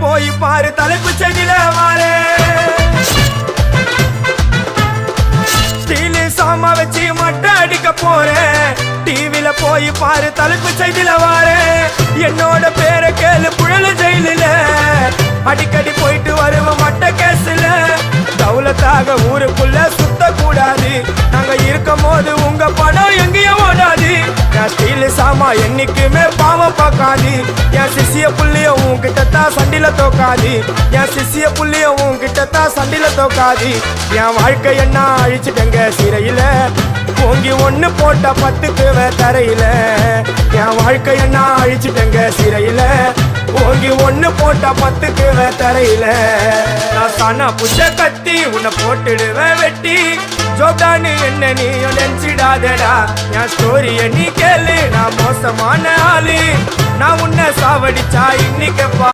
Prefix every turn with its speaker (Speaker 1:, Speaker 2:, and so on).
Speaker 1: போய் பாரு தலைப்பு செடியில வாரே ஸ்டீலு சாமா வச்சு மட்டை அடிக்க போறேன் டிவில போய் பாரு தலைப்பு செய்தில வாரே என்னோட பேரை கேளு புழல ஜெயிலில அடிக்கடி போயிட்டு வருவோம் மட்ட கேஸ்ல தௌலத்தாக ஊருக்குள்ள சுத்த கூடாது நாங்க இருக்கும் போது உங்க படம் எங்கேயும் ஓடாது என் ஸ்டீலு சாமா என்னைக்குமே பாவம் பார்க்காது என் சிசிய புள்ளிய உன்கிட்டத்தான் சண்டில தோக்காது என் சிசிய புள்ளிய உன்கிட்டத்தான் சண்டில தோக்காது என் வாழ்க்கை என்ன அழிச்சிட்டங்க சிறையில ஓங்கி ஒண்ணு போட்ட 10க்கு தரையில என் வாழ்க்கை என்ன அழிச்சிட்டங்க சிறையில ஓங்கி ஒண்ணு போட்ட 10க்கு தரையில நான் சானா புஷ கத்தி உன்னை போட்டுடுவேன் வெட்டி ஜோப்டானு என்ன நீ நினைச்சிடாதடா என் ஸ்டோரிய நீ கேளு நான் மோசமான ஆளு நான் உன்னை சாவடிச்சா இன்னைக்கு